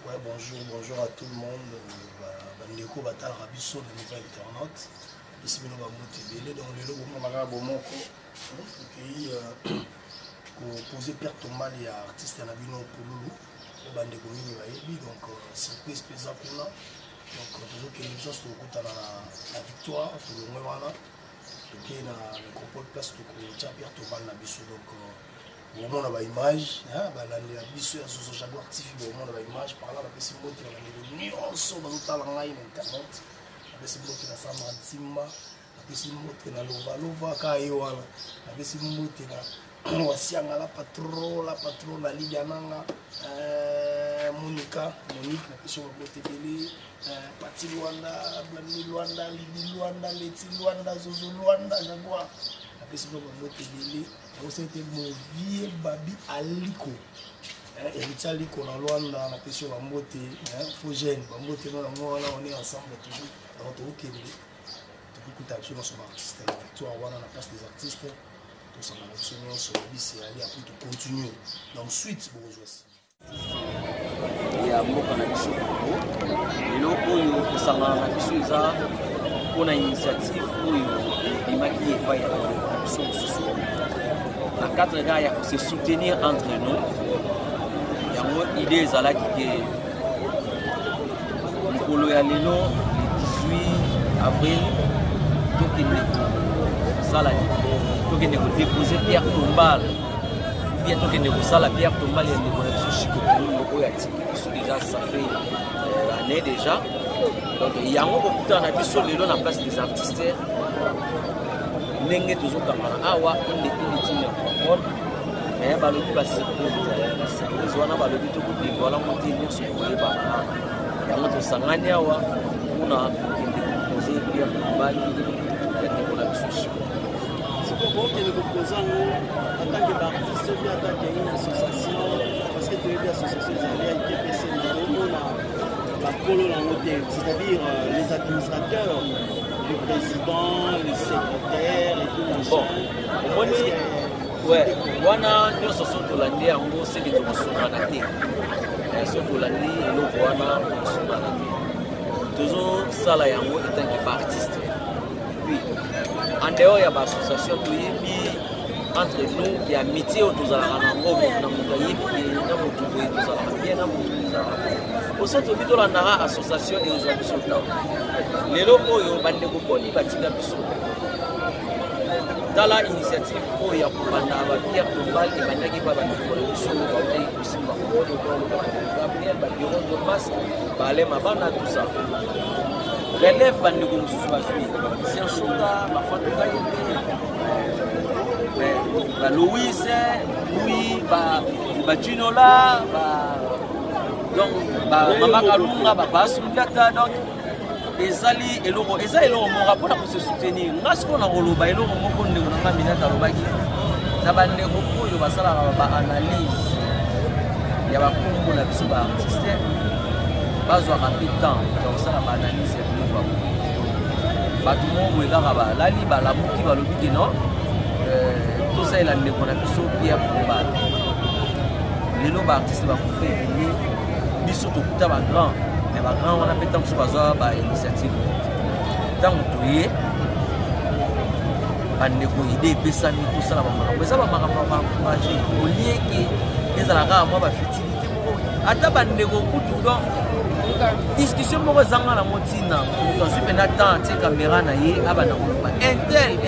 Ouais, bonjour à tout le monde. Bandeko Batal Rabisso de Nouvelle Internaute. Ici, nous avons motivé. Donc, le logo, on va poser perte au mal et artiste en abino pour Loulou. Bandeko Mini Vaebi. Donc, surprise pesant pour nous. Donc, toujours qu'il y a une chose pour la victoire. Pour le moment, donc, il y a une nécropole place pour perte au mal. Donc, au moment de l'image, il y a sur Jaguar TV, au moment de l'image, par là, il y a des nuances dans le talent internet. Il y a des mots qui sont dans Timba, il y a des mots qui sont dans Lova, Kaewana, il y a des mots qui sont dans Wasianga, la patron, la Ligananga, Monique, il y a des mots qui sont Pati Luanda, Blami Luanda, Lidi Luanda, Leti Luanda, Zozo Luanda, Jaguar. C'était mon vieux Babi Aliko. Héritier Aliko dans Luanda, on a pêché la moté, Fogène, la moté, on est ensemble toujours. Alors, tout le monde est là, sur l'artiste. On a la place des artistes. Tout ça, on a sur le bis et aller après tout continuer. Donc, suite, bourgeoisie. Il y a beaucoup de et là, pour ça, on a une initiative pour les maquiller et faire la quatre gars, il faut se soutenir entre nous. Il y a une idée là qui est le 18 avril, tout est déposer pierre tombale. Bien tout est ça la pierre tombale et déjà ça fait année déjà. Donc il y a beaucoup de temps à sur les la place des artistes. Nenge toujours kamara awa inde tine protocole mais balobi basi ko wana balobi to ko voilà monter bien sur le ba ya moto sangani awa kuna poser bien bali ya ko la souci c'est pourquoi que nous proposons en tant qu'artiste bien en tant qu'une association parce que tu es l'association Zalia IPC nous la polo la modèle c'est-à-dire les administrateurs le président, le secrétaire et tout bon, ouais, wana nous sommes holandais en gros c'est que nous sommes en Haïti. Nous sommes holandais et nous wana nous sommes en Haïti. Toujours ça là yango étant que artiste. Puis en dehors il y a l'association qui est entre nous il y a métier autour de la rango na mukayi et na mutubo et tout ça bien na mutubo. Au centre de la association et aux associations. Les locaux ont bandé beaucoup batika biso. Dans la initiative où il y a pierre tombale et bandaki ba bandiko biso ba utai kusimba ko Gabriel ba bureau de masse ba le mabana tout ça. Relève bandiko mususu ba suit. C'est un chota ba fatuka yende. Ba Louis ba Ginola ba donc Mama Kalunga ba Basundata donc ezali eloko mon rapport pour se soutenir ngasko na koloba eloko moko ndeko na minata lobaki na bandeko oyo basala ba analyse ya ba kombo na biso ba artiste bazwa rapidement donc ça ba analyse ya ba tout monde ezaka ba lali ba la muki ba lobi non tout ça il a ndeko na biso Pierre Tombal lelo ba artiste ba ko faire biso to kuta ba grand mais ba grand on a pétant sur bazwa ba initiative tant toyé bandeko idée pesami tout ça la makambo ça ba makambo ba encourager au lieu que ezala ka moi ba futilité moko ata bandeko kutu donc discussion moko zanga na motina to supe na temps ti caméra na ye abana ko ba intel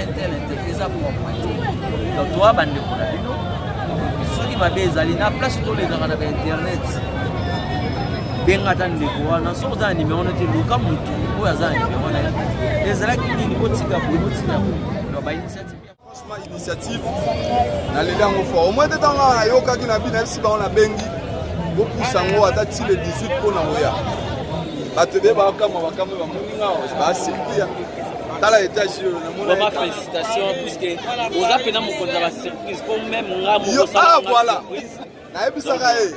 eza pour partir donc toi bandeko na bino soki mabe ezali na place to le zanga na internet bengata ndeko wana so za numéro noté luka mutu oya za numéro na ezala kini botika botika no ba initiative franchement initiative na leli yango fort au moins de temps na yoka ki na bina si ba on a bengi bo pusango atati le 18 pona oya batebe ba kama ba moninga ba sipia tala étage na mona ma félicitations puisque aux appena mon konza ba surprise comme même ngamo ça voilà na ebisaka e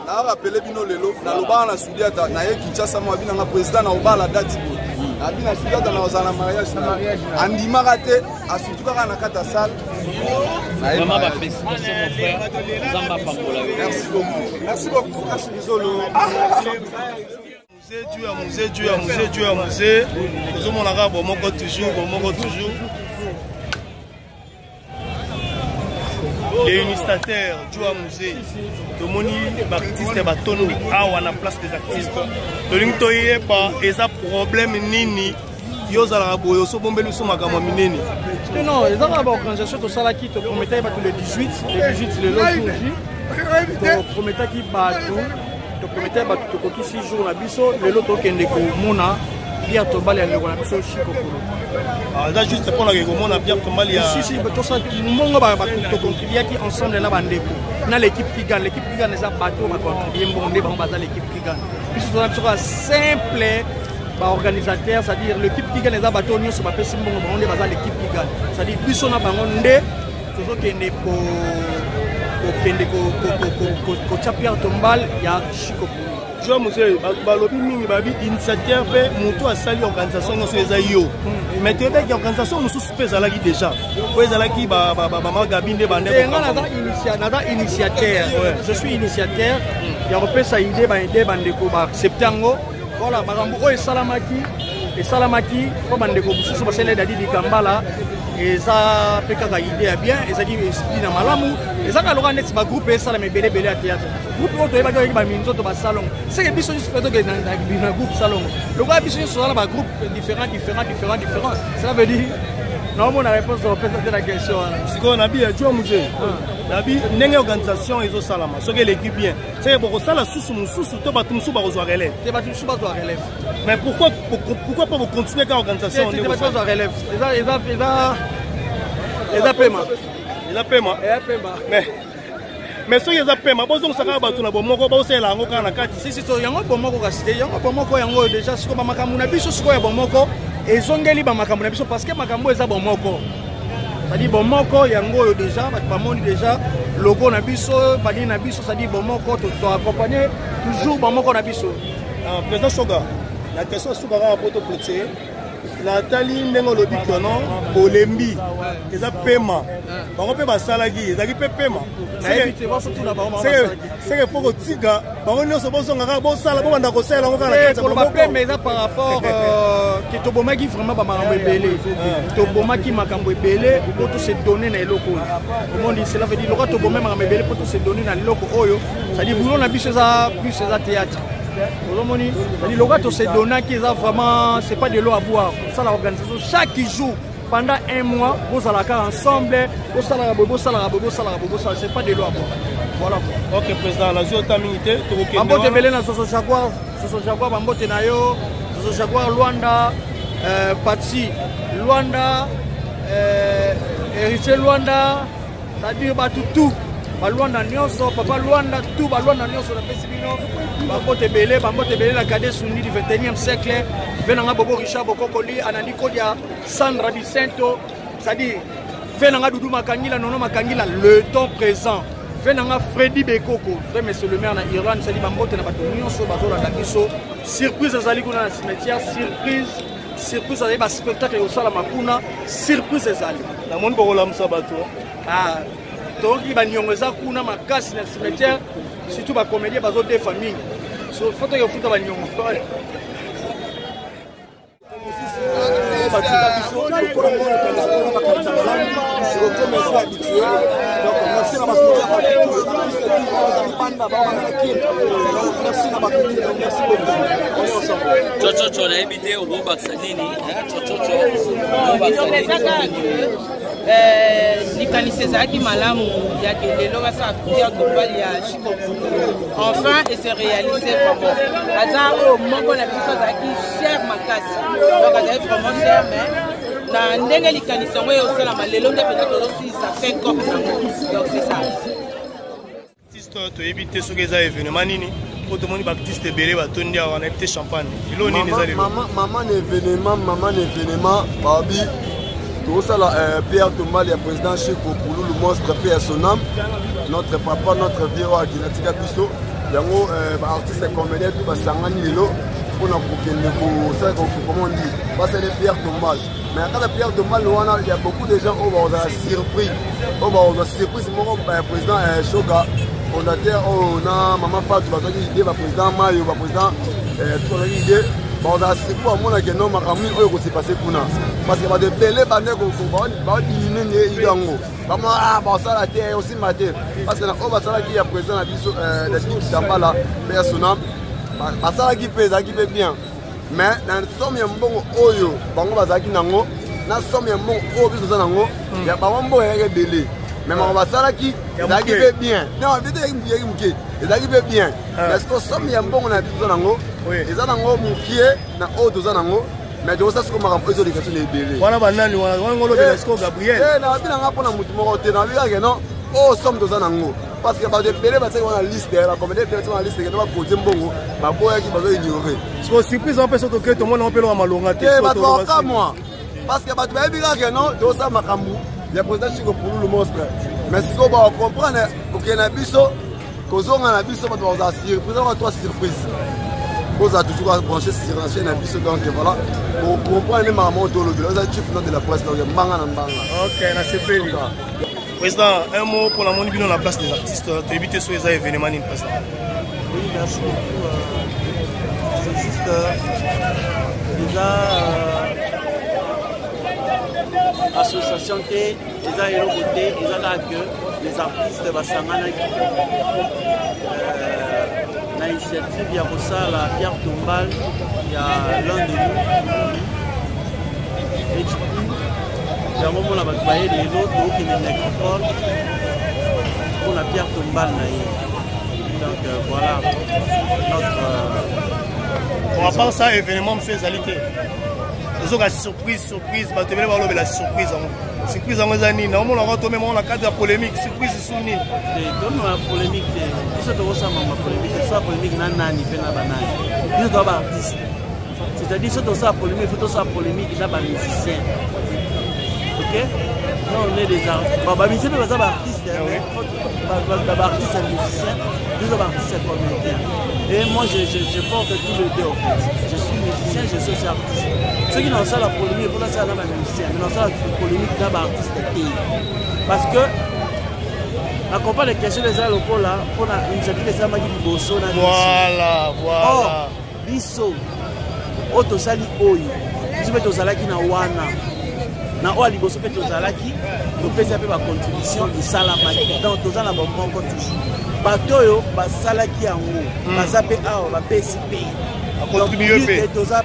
na rappelé bino lelo na lobana na Sudiata na ye Kinshasa mo bina nga président na obala date abi na sikata na ozala mariage andimaka te asutu kaka na kata salle. Vraiment ba félicitations mon frère. Zamba pambola. Merci beaucoup. Merci beaucoup. Merci Bizolo. Musée Dieu. Nous sommes en arabe, toujours. Les initiateurs du musée, de moni artistes batondi awa na place des artistes. De l'intoyer pas et ça problème nini. Yozala boyo so bombelu so makama minene. Non, ils ont d'abord organisation to sala qui te promettait ba le 18 le jour. To promettait qui ba tout. To promettait ba tout ko 6 jours na biso le lot okende ko mona bien to bali ya ngona biso chiko kolo. Ah là juste pour la mona bien to bali ya. Si to ça mongo ba to contribuer qui ensemble na bandeko. Na l'équipe qui gagne les a bateau ba contribuer mbonde ba bazali l'équipe qui gagne. Biso to na simple organisateur, c'est-à-dire l'équipe qui gagne les abattoirs, nous sommes pas si bon, on est basé l'équipe qui gagne. C'est-à-dire plus on a pas on est, toujours qu'il n'est pas au champion tombal, il y a Chico. Je vois monsieur, balobi mingi babi initiateur fait monto à sali organisation nous sommes ayo. Mais tu es organisation nous sommes spécial là déjà. Vous êtes là qui ba gabinde bande. Nada initiateur. Je suis initiateur. Il y a repère ça idée bande ko ba septembre. Voilà, makambo oyo esalamaki po bandeko mosusu basala dadi likambala eza mpe kaka ide ya bien ezalaki esprit na malamu eza kaloka neti bagroupe esalama ebelebele ya théâtre groupe oyo toyebaki oyeki baminzoto basalongo seke biso nyonso mpe tokende na groupe salongo lokola biso nyonso tozala bagroupe différent cela veut dire naomona réponse opesa te na question wana sikoyo nabi ya jua musée nabi ndenge organisation ezosalama soki eleki bien seke bokosala susu mosusu to bato mosusu bakozwa relève te bato mosusu bazwa relève mais pourquoi pas bocontinue ka organisation te bato bazwa relève eza pema mais soki eza pema bozongisaka bato na bomoko baosalela yango kaka na kati si yango bomoko kasi te yango bomoko yango déjà sikoyo bamakambo na biso sikoyo ya bomoko ezongeli bamakambo na biso parce que makambo eza bomoko c'est-à-dire bomoko yango déjà bamoni déjà logo na biso bani na biso c'est-à-dire bomoko to accompagner toujours bomoko na biso. Président Soga, la question soka kaka poto clôturer natali ndenge olobi kono bolembi eza pema bango mpe basalaki ezalaki mpe pema seke fo kotika bango nyonso bozongaka bosala bobanda kosalela yango kaka na kati ya bapema eza par rapport ke tobomaki vraiment bamakambo ebele tobomaki makambo ebele po tose donne na eloko oyo omoni cela veut dire loka tobome makambo ebele po tose donne na eloko oyo c'est-à-dire boulot na biso eza plus eza théâtre. Le gâteau c'est donné qui est vraiment, c'est pas de l'eau à boire. Ça l'organisation chaque jour pendant un mois, vous allez ensemble, c'est pas de l'eau à boire. Voilà. Ok président, la journée terminée. Bambote belé na Soso Jaguar, Bambote nayo, Soso Jaguar Luanda, Patsi Luanda, Héritier Luanda, c'est-à-dire tout. Baluanda nyonso, papa Luanda tout, Baluanda nyonso na pesibino. Bambote belé la cadet Sundi du 21e siècle. Venanga Bobo Richard Bokokoli, Anani Kodia, Sandra Di Santo, c'est-à-dire Venanga Doudou Makangila, Nono Makangila, le temps présent. Venanga Freddy Bekoko, frère monsieur le maire en Irlande, c'est-à-dire Bambote na bato nyonso bazola na biso. Surprise ezali kuna na cimetière, surprise ezali ba spectacle au sala makuna, surprise ezali. Na monde bokola msabato. Ah donc il va y avoir kuna makasi na cimetière surtout ba comédien bazo des familles so photo yo futa ba nyongo Chocho na ebite obobakisa nini chocho likanisi ezalaki malamu ya kelelo basala ya global ya Chico enfin et se réaliser vraiment aza oyo moko na biso azalaki cher makasi donc azalaki vraiment cher mais na ndenge likanisi yango eosalama lelo nde mpenza tozosilisa fin corps nango donc c'est ça artiste toyebi te soki eza événement nini po tomoni baartiste ebele batondi awa na yebi te champagne elo nini eza lelo mama na événement babi tozosala Pierre Tombal ya président Chico Pouloulou monstre paix à son âme notre papa notre vieux akinatika biso yango baartiste comédien tout basangani lelo pour comment on dit, parce que les pierres tombales. Mais quand les pierres tombales, il y a beaucoup de gens qui ont surpris. Surprise, le président Shoga, fondateur, Maman Fatou, le président Mayo, le président l'idée. Bon, c'est pour moi que non, ce qui s'est passé pour nous. Parce que les bébés vont diminuer les gens. Bon, ça la terre aussi matin. Parce que ça qui est présent dans l'équipe qui n'a pas la personne. Ça qui fait bien. Mais dans le somme, il y a un bon oyo. Bango bazaki nango. Dans le somme, il y a un bon oyo. Il y a pas un bon délai. Mais on va ça qui fait bien. Non, il fait bien. Parce que somme, il y a un bon on a besoin nango. Ils ont un pied dans haut de Zanango, mais de ça, c'est comme un peu de l'éducation des bébés. Voilà, banane, voilà, Gabriel. Eh, n'a pas pour la moutimoroté, n'a pas que non, oh, somme de Zanango. Parce que par des bébés, parce qu'on a la liste, la communauté personne a la liste, qui doit poser un bon, ma boya qui va ignorer. Ce qui est surprise, on peut surtout que tout le monde en peut le malonga. Eh, bah, toi, moi. Parce que, bah, tu vas dire que non, de ça, ma camou, il y a président Chico pour le monstre. Mais si on va comprendre, pour qu'il y ait un biseau, qu'on a un biseau, on va avoir trois surprises. Vous avez toujours branché sur la chaîne Abisso, donc voilà, pour comprendre les mamans de la presse, ok, c'est fait. Président, un mot pour la monnaie dans la place des artistes, tu évites sur les événements, président. Oui, merci beaucoup. C'est juste déjà association T, déjà et l'autre côté, déjà que les artistes l'initiative, il y a pour ça la Pierre Tombal, il y a l'un de nous. Et du coup, il y a un moment où on va les autres qui est nécropole pour la Pierre Tombal. Donc voilà notre. On va pas ça événement, monsieur Zalité. Nous avons surprise, tu veux voir la surprise. Surprise en Zani, on va tomber dans le cadre de la polémique. Surprise sur Nil. Comme la polémique, il faut que la polémique, soit polémique, nanani, banane. Il faut artiste. C'est-à-dire que si la polémique, il faut que la polémique, il y a des musiciens. Ok? Non, on est des artistes. Les musiciens ne sont pas artistes. Les artistes sont musiciens, les artistes sont comédiens. Et moi, je porte tous les deux en fait. Je suis musicien, je suis aussi artiste. Ceux qui n'ont pas la polémique, il faut que ça soit un musicien. Mais dans la polémique, il y a des artistes. Parce que, la compagnie de questions des locaux là, pour l'initiative des Samaki du Bosso. Voilà. Or, biso, Otosali Oyo, biso pe tozalaki na wana. Na oa liboso pe tozalaki, topesa pe ba contribution esalamaki. Donc tozala ba moko toujours. Bato yo basalaki yango, baza pe awa ba PCP. Contribuer pe. Toza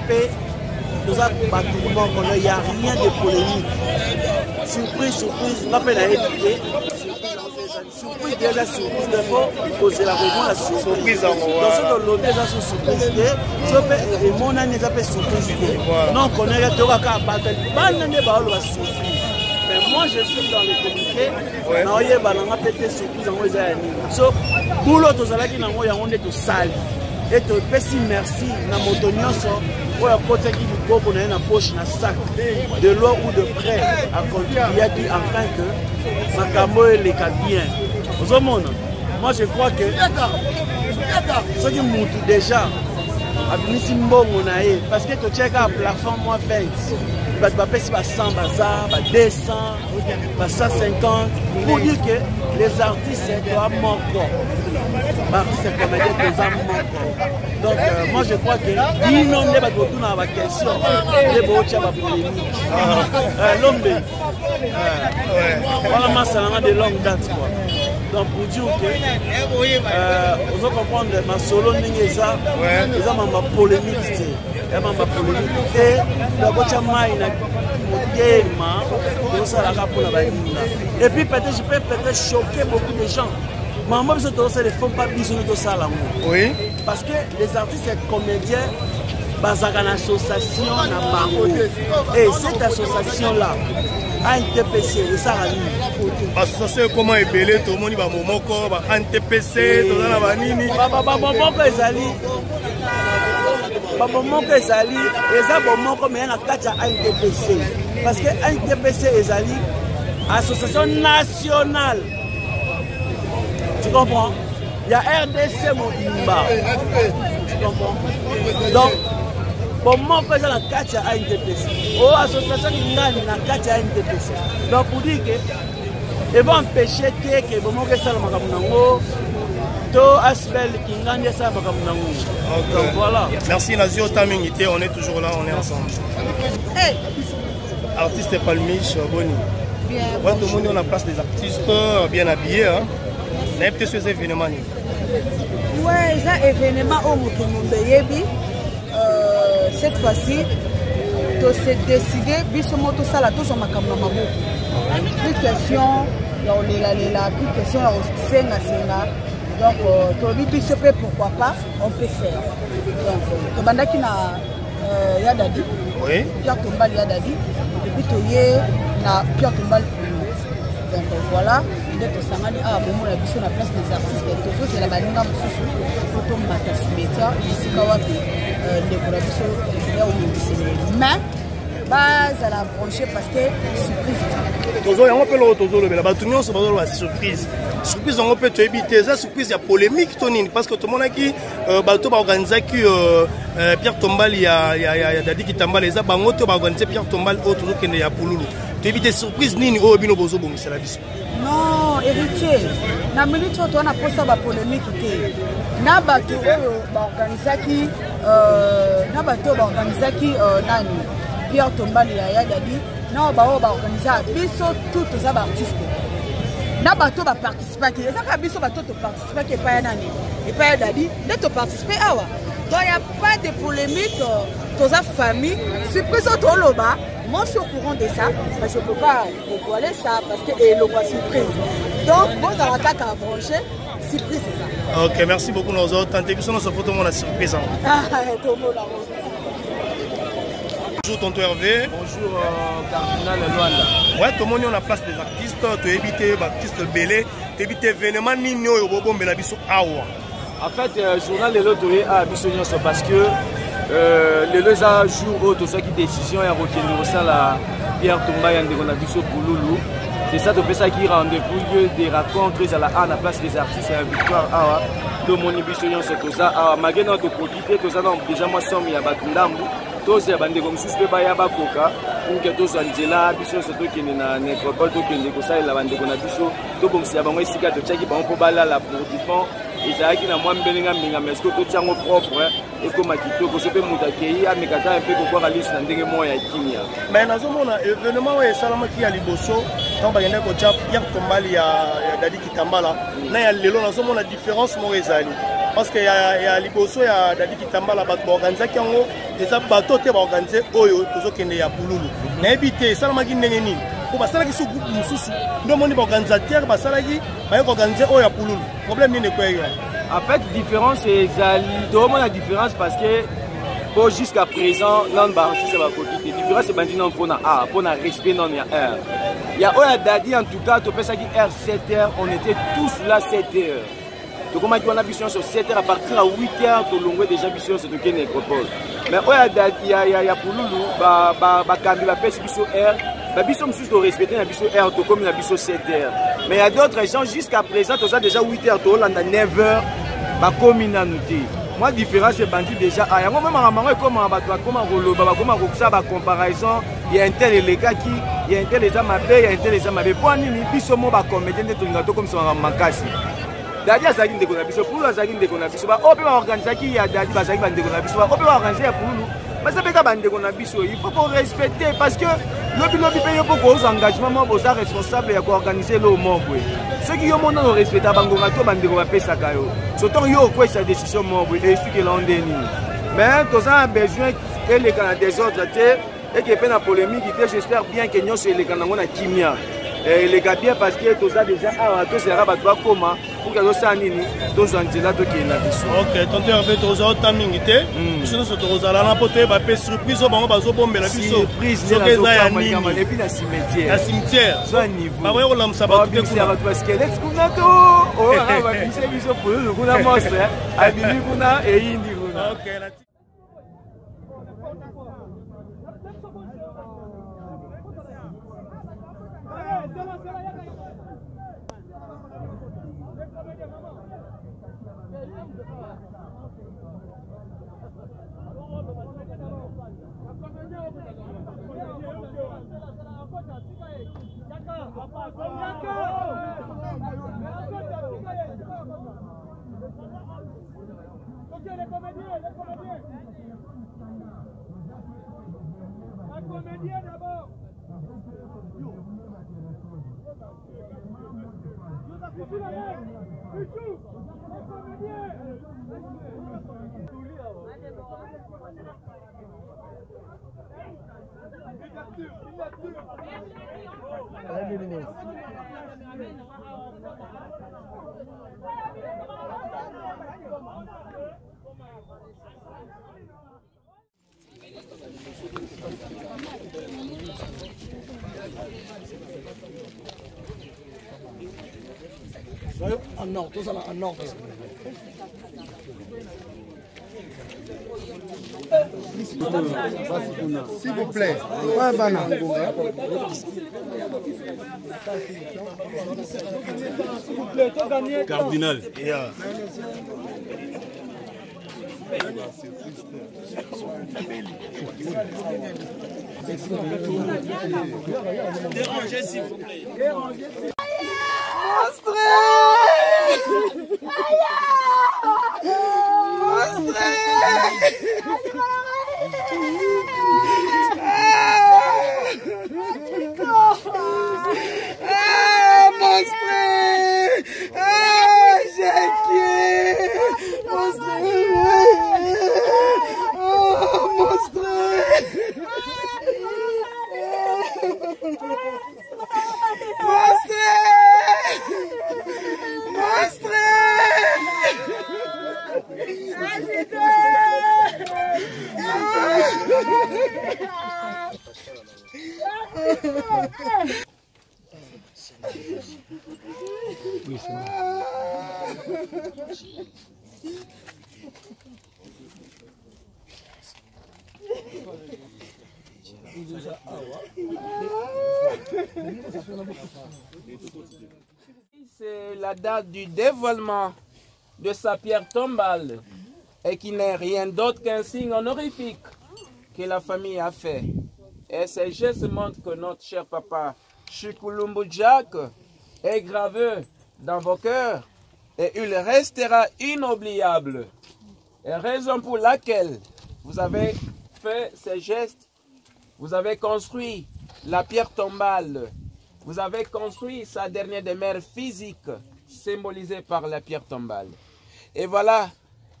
bato moko, il y a rien de polémique. Surprise, l'appel a été. Surprise déjà surprise de faux, poser la réunion la surprise. Dans ce lot déjà sur surprise, je peux et mon année s'appelle surprise. Non, on est là, tu vas qu'à battre. Surprise. Mais moi je suis dans le comité. Non, il y a balanga pété surprise en moi so boulot aux alaki na moi on est tout sale. Et tu peux si merci na motonioso. Ou à côté qui du groupe on a une poche na sac de l'eau ou de près à contribuer afin que Makambo les cas bien. Aux hommes, moi je crois que ceux qui montent déjà à Binisimbo Monae parce que tu check à plafond moins 20. Tu vas payer 100 bazar, 200, 150 pour dire que les artistes doivent manquer. Les artistes comédiens doivent manquer. Donc moi je crois que il n'y a pas de retour dans la question. Il y a beaucoup de polémique. L'homme, voilà ma salama de longue date quoi. Donc pour dire que vous comprenez ma solo n'est ça, ils ont ma polémique. Et et puis peut-être je peux choquer beaucoup de gens. Maman, je ne font pas besoin de ça. Oui. Parce que les artistes et comédiens, basent une association à et cette association-là a une TPC et ça a une. L'association comment est belle, tout le monde va momoko, va NTPC, tout ça va nini. Momoko ezali, eza momoko mais na kati ya NTPC. Parce que NTPC ezali association nationale. Tu comprends? Il y a RDC Mobimba. Tu comprends? Donc, bon moko eza na kati ya ANDPC o association Kingani na kati ya ANDPC donc pour dire que ils vont empêcher que bon moko esala makambo nango to Asbel Kingani esala makambo nango donc voilà. Merci Nazio Tamingité, on est toujours là, on est ensemble. Hey. Artiste Palmiche Boni. Bien. Ouais, tout le monde on a place des artistes bien habillés hein. Mais peut-être ces événements. Ouais, c'est un événement au Mukimunde. Cette fois-ci, tu s'est décidé, bisous tout ça là, tout sur ma caméra. Plus question, plus question, donc, tu sais pourquoi pas, on peut faire. Donc, tu as dit Yadadi, oui. Pierre Tombal Yadadi, et puis tu es Pierre Tombal. Donc voilà, il est au Samani, à un moment, la place des artistes, c'est la balinga Moussou, photo Matasimeta, ici Kawapi, les collaborations, mais base à la brancher parce que surprise. Tozo, on peut le tozo, mais la batumion, c'est pas surprise. Surprise, on peut te éviter. Ça, surprise, il y a polémique, Tony, parce que tout le monde a qui, bateau va organiser qui Pierre Tombal, il y a Dadi qui Tambal, les abangoto va organiser Pierre Tombal, autre qui n'est pas Pouloulou. Tu évites surprise, ni au bino bozo, bon, c'est la vie. Non, héritier. Na minute où on a posé la polémique, na bateau va organiser qui, na bateau va organiser qui, nani. Pierre Tombal et Yadadi, non, bah on va organiser tous les artistes. Na bateau va participer. Les artistes va participer qui pas nani et pas Yadadi, de participer ah ouais. Donc il y a pas de polémique dans la famille. Surprise au Loba. Moi je suis au courant de ça, mais je ne peux pas dévoiler ça parce que c'est une surprise. Donc bon dans la carte à brancher, surprise c'est ça. Ok, merci beaucoup nos autres. Tantôt que ça nous photo mon surprise. Ah, tout le monde. Bonjour tonton Hervé. Bonjour Cardinal Luanda. Ouais, tout le monde on a place des artistes, tu évites Baptiste Belé, tu évites événement nini au bobo Belabiso Awa. En fait, journal de l'autre à Bissonio, c'est parce que le deux jours où tout ça qui décision est retenue ça la Pierre Tombal et on a Bisso Pouloulou. C'est ça tout ça qui rendez-vous lieu des rencontres à la place des artistes à Victoire Awa. Tout le monde Bissonio c'est tout ça. Malgré notre profiter tout ça donc déjà moi somme il y a Batundambu. Tous les bandits comme suspect baya bakoka pour que tous anjela biso surtout qui na nécropole tout qui ndeko ça la bande qu'on a biso tout comme si abango isika to tchaki ba on bala la pour du pont ezaki na mwa mbelenga minga mais que tout tchango propre et comme kitoko sope mutakei amikata un peu ko kwa liste na ndenge moya ya kimia mais nazomona événement ouais salama qui a liboso tant ba yenda ko tcha Pierre Tombal ya Dadi Kitambala na ya lelo nazomona différence mo ezali parce que y a liboso ya Dadi Kitambala ba organiser qui ngo des bateaux te ba organiser oyo tozo kende ya Pouloulou na ebité salama ki ndenge nini ko ba sala ki su groupe mususu ndo moni ba organisateur ba sala ki ba organiser oyo ya Pouloulou problème nini ko ya en fait différence ezali to la différence parce que bon jusqu'à présent non ba artiste ba kokité différence c'est bandi non pour na respect non ya heure il y a oyo Dadi en tout cas to pesa ki heure 7h on était tous là 7h. Donc, on a dit qu'on a vision sur 7h à partir à 8h, tout le monde déjà vision sur le nécropole. Mais il y a Pouloulou, quand la pêche vision R, la vision juste de respecter la vision R, tout comme la vision 7h. Mais il y a d'autres gens jusqu'à présent, tout ça déjà 8h, tout là, 9h, commune à noter. Moi, la différence c'est bandit déjà. Il y a même un comment ça, comparaison. Il y a un tel les gars qui, il y a un tel les amas, il y a un tel les amas. Pour un niveau, il y a un comédien de comme ça, on manqué. Dadi azaki ndeko na biso pour azaki ndeko na biso ba ope ba organiser ki ya Dadi bazaki ba ndeko na biso ba ope ba organiser pour nous parce que ba ndeko na biso il faut qu'on respecter parce que lobi paye pour cause engagement mo boza responsable ya organiser le membre ceux qui yo mona no respecter bango ngato ba ndeko ba pesa kayo surtout yo quoi sa décision membre et ce que l'ondeni mais tous a besoin que les Canadiens des autres et qui est na polémique j'espère bien que nous c'est les Canadiens na kimia et les gars bien parce que tout ça déjà tout sera ba toi comment pour que ça nini tous en là to qui na biso OK tonton Hervé tozo tamingité sinon ce tozo la na pote ba pe surprise au bango bazo bombela biso surprise na nini et puis la cimetière soit niveau ba voyo la msaba tout que ça parce que let's kuna to oh ba biso pour le kuna mostre abili kuna et indi kuna OK En ordre, tous en ordre. S'il vous plaît. Ouais, Bana. Cardinal. Dérangez s'il vous plaît. C'est la date du dévoilement de sa pierre tombale et qui n'est rien d'autre qu'un signe honorifique que la famille a fait. Et ces gestes montrent que notre cher papa Chikulumbu Jack est gravé dans vos cœurs et il restera inoubliable. Et raison pour laquelle vous avez fait ces gestes, vous avez construit la pierre tombale, vous avez construit sa dernière demeure physique, symbolisée par la pierre tombale. Et voilà,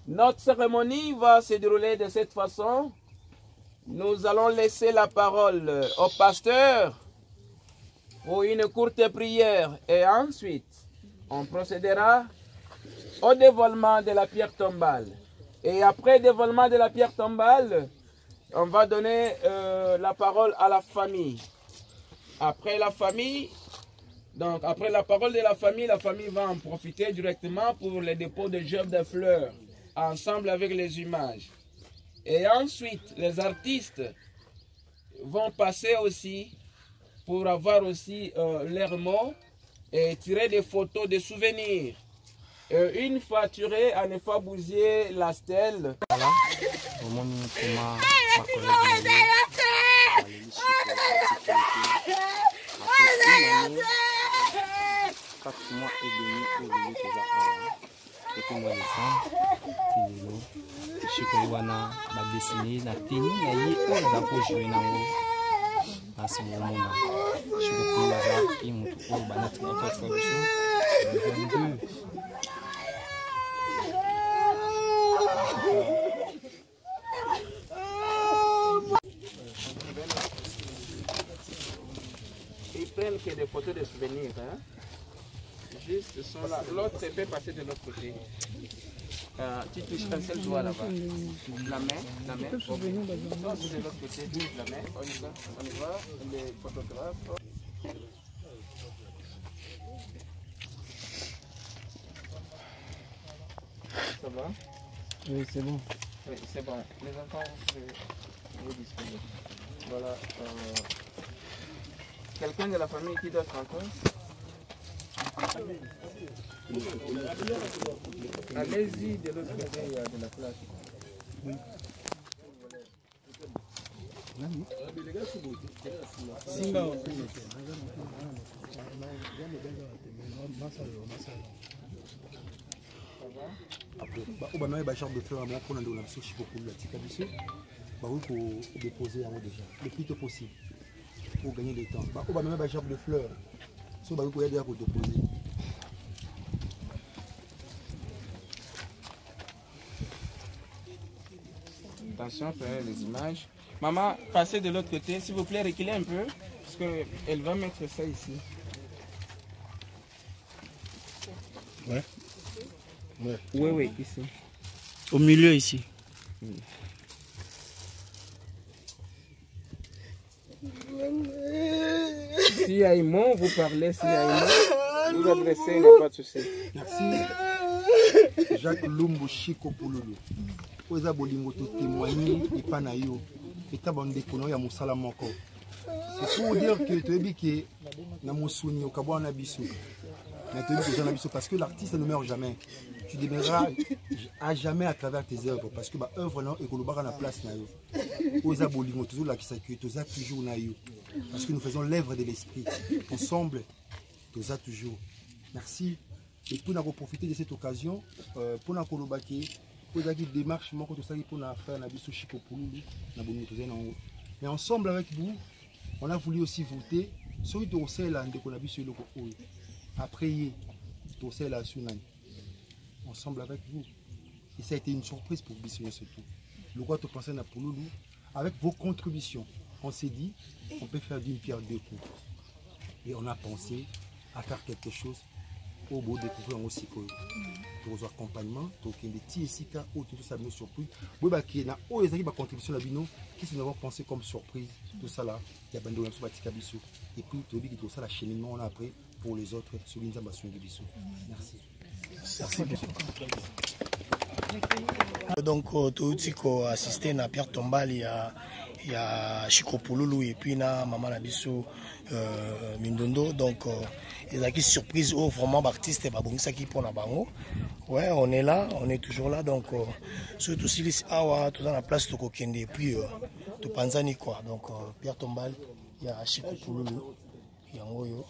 notre cérémonie va se dérouler de cette façon. Nous allons laisser la parole au pasteur pour une courte prière et ensuite on procédera au dévoilement de la pierre tombale. Et après le dévoilement de la pierre tombale, on va donner la parole à la famille. Après la famille, donc après la parole de la famille va en profiter directement pour le dépôt de gerbes de fleurs, ensemble avec les images. Et ensuite, les artistes vont passer aussi pour avoir aussi leurs mots et tirer des photos de souvenirs. Une fois tiré, à ne pas bouger la stèle. Voilà. Ils prennent que des photos de souvenirs. Hein? Juste, ils sont là. L'autre peut passer de l'autre côté. Tu touches un seul doigt là-bas. La main. Ça, c'est de l'autre côté. La main, on y va. Les photographes. Ça va? Oui, c'est bon. Oui, c'est bon. Les enfants, vous disposez. Voilà. Quelqu'un de la famille qui doit être encore? Allez-y, de l'autre côté, il y a de la place. Oui. On va mettre la charge de fleurs à mon pour nous donner Chico pour la tika biso. Bah oui pour déposer en déjà le plus tôt possible pour gagner du temps. Bah on va mettre la charge de fleurs. So bah oui pour aider à déposer. Attention, prenez les images. Maman, passez de l'autre côté, s'il vous plaît, reculez un peu, parce qu'elle va mettre ça ici. Ouais. Ouais. Oui, ici. Au milieu ici. S'il y a un mot, vous parlez. S'il y a un mot, vous adressez, il n'y a pas de souci. Merci. Jacques Lumbu Chico Pouloulou. Oza bolingo to témoigner et pas na yo. Et ta bande kono ya musala moko. C'est pour dire que tu es que na musuni okabwa na biso. Na te bi na biso parce que l'artiste ne meurt jamais. Tu deviendras à jamais à travers tes œuvres parce que ba œuvre non ekolobaka na place na yo. Oza bolingo toujours la kisa que toza toujours na yo. Parce que nous faisons l'œuvre de l'esprit ensemble. Toza toujours. Merci. Et pour nous profiter de cette occasion pour nous kolobaki pour la démarche pour faire la Chico Pouloulou. Mais ensemble avec vous, on a voulu aussi voter sur le dossier après ensemble avec vous. Et ça a été une surprise pour Bissonnet surtout. Le roi te pensait à Pouloulou. Avec vos contributions, on s'est dit on peut faire d'une pierre deux coups. Et on a pensé à faire quelque chose au beau découvrir aussi pour vos accompagnements, donc des petits ici car tout ça nous surprise. Oui bah qui na oh les contribution la bino qu'est-ce que nous avons pensé comme surprise tout ça là il y a bando sur batika biso et puis tout dit tout ça la cheminement on a après pour les autres sur l'inzamba sur biso. Merci. Donc tout ko assister na Pierre Tombali il y a Chico Pouloulou et puis na maman na biso Mindondo donc il y a qui surprise oh vraiment artiste ba bongisa qui pour na bango. Ouais, on est là, on est toujours là donc surtout si les awa tout dans la place to kokende et puis to panzani quoi. Donc Pierre Tombali il y a Chico Pouloulou yango yo.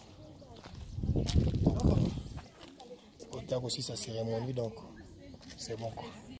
Donc aussi sa cérémonie donc c'est bon quoi.